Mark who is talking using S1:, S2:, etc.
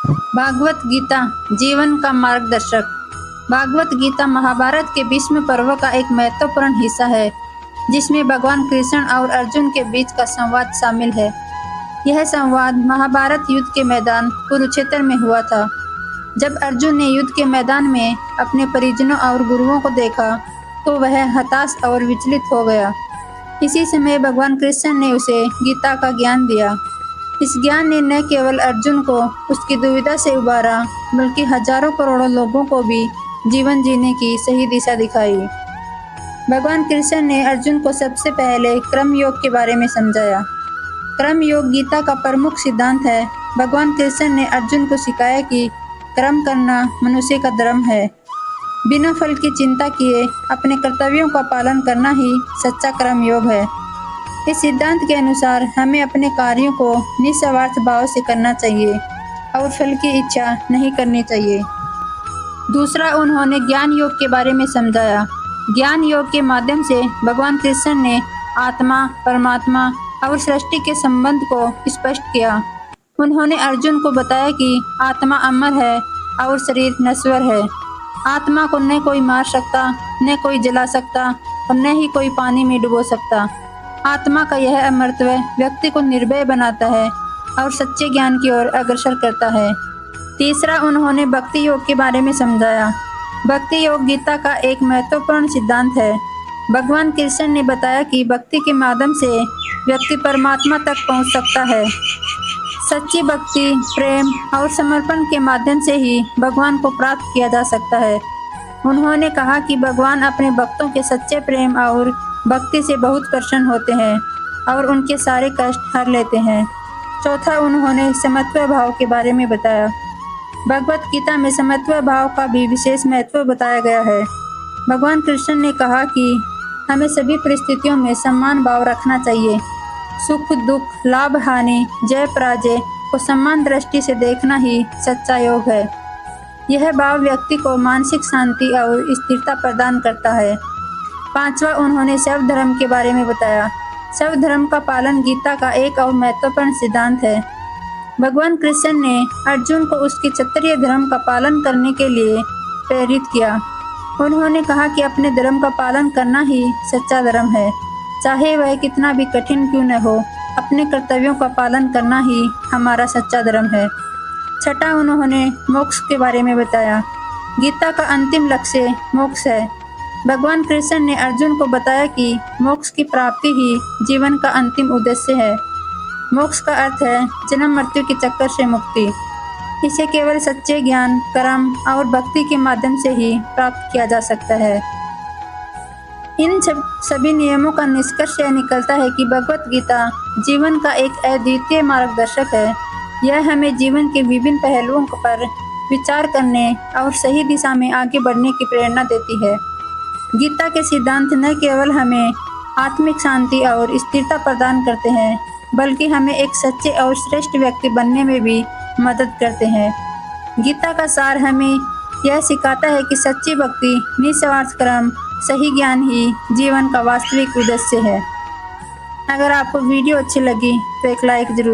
S1: भागवत गीता जीवन का मार्गदर्शक। भागवत गीता महाभारत के भीष्म पर्व का एक महत्वपूर्ण हिस्सा है, जिसमें भगवान कृष्ण और अर्जुन के बीच का संवाद शामिल है। यह संवाद महाभारत युद्ध के मैदान कुरुक्षेत्र में हुआ था। जब अर्जुन ने युद्ध के मैदान में अपने परिजनों और गुरुओं को देखा, तो वह हताश और विचलित हो गया। इसी समय भगवान कृष्ण ने उसे गीता का ज्ञान दिया। इस ज्ञान ने न केवल अर्जुन को उसकी दुविधा से उबारा, बल्कि हजारों करोड़ों लोगों को भी जीवन जीने की सही दिशा दिखाई। भगवान कृष्ण ने अर्जुन को सबसे पहले कर्म योग के बारे में समझाया। कर्म योग गीता का प्रमुख सिद्धांत है। भगवान कृष्ण ने अर्जुन को सिखाया कि कर्म करना मनुष्य का धर्म है। बिना फल की चिंता किए अपने कर्तव्यों का पालन करना ही सच्चा कर्म योग है। इस सिद्धांत के अनुसार हमें अपने कार्यों को निस्वार्थ भाव से करना चाहिए और फल की इच्छा नहीं करनी चाहिए। दूसरा, उन्होंने ज्ञान योग के बारे में समझाया। ज्ञान योग के माध्यम से भगवान कृष्ण ने आत्मा, परमात्मा और सृष्टि के संबंध को स्पष्ट किया। उन्होंने अर्जुन को बताया कि आत्मा अमर है और शरीर नश्वर है। आत्मा को न कोई मार सकता, न कोई जला सकता और न ही कोई पानी में डुबो सकता। आत्मा का यह अमरत्व व्यक्ति को निर्भय बनाता है और सच्चे ज्ञान की ओर अग्रसर करता है। तीसरा, उन्होंने भक्ति योग के बारे में समझाया। भक्ति योग गीता का एक महत्वपूर्ण सिद्धांत है। भगवान कृष्ण ने बताया कि भक्ति के माध्यम से व्यक्ति परमात्मा तक पहुंच सकता है। सच्ची भक्ति, प्रेम और समर्पण के माध्यम से ही भगवान को प्राप्त किया जा सकता है। उन्होंने कहा कि भगवान अपने भक्तों के सच्चे प्रेम और भक्ति से बहुत प्रसन्न होते हैं और उनके सारे कष्ट हर लेते हैं। चौथा, उन्होंने समत्व भाव के बारे में बताया। भगवत गीता में समत्व भाव का भी विशेष महत्व बताया गया है। भगवान कृष्ण ने कहा कि हमें सभी परिस्थितियों में समान भाव रखना चाहिए। सुख दुख, लाभ हानि, जय पराजय को समान दृष्टि से देखना ही सच्चा योग है। यह भाव व्यक्ति को मानसिक शांति और स्थिरता प्रदान करता है। पांचवा, उन्होंने शैव धर्म के बारे में बताया। शैव धर्म का पालन गीता का एक और महत्वपूर्ण सिद्धांत है। भगवान कृष्ण ने अर्जुन को उसके क्षत्रिय धर्म का पालन करने के लिए प्रेरित किया। उन्होंने कहा कि अपने धर्म का पालन करना ही सच्चा धर्म है, चाहे वह कितना भी कठिन क्यों न हो। अपने कर्तव्यों का पालन करना ही हमारा सच्चा धर्म है। छठा, उन्होंने मोक्ष के बारे में बताया। गीता का अंतिम लक्ष्य मोक्ष है। भगवान कृष्ण ने अर्जुन को बताया कि मोक्ष की प्राप्ति ही जीवन का अंतिम उद्देश्य है। मोक्ष का अर्थ है जन्म मृत्यु के चक्कर से मुक्ति। इसे केवल सच्चे ज्ञान, कर्म और भक्ति के माध्यम से ही प्राप्त किया जा सकता है। इन सभी नियमों का निष्कर्ष यह निकलता है कि भगवत गीता जीवन का एक अद्वितीय मार्गदर्शक है। यह हमें जीवन के विभिन्न पहलुओं पर विचार करने और सही दिशा में आगे बढ़ने की प्रेरणा देती है। गीता के सिद्धांत न केवल हमें आत्मिक शांति और स्थिरता प्रदान करते हैं, बल्कि हमें एक सच्चे और श्रेष्ठ व्यक्ति बनने में भी मदद करते हैं। गीता का सार हमें यह सिखाता है कि सच्ची भक्ति, निस्वार्थ कर्म, सही ज्ञान ही जीवन का वास्तविक उद्देश्य है। अगर आपको वीडियो अच्छी लगी तो एक लाइक जरूर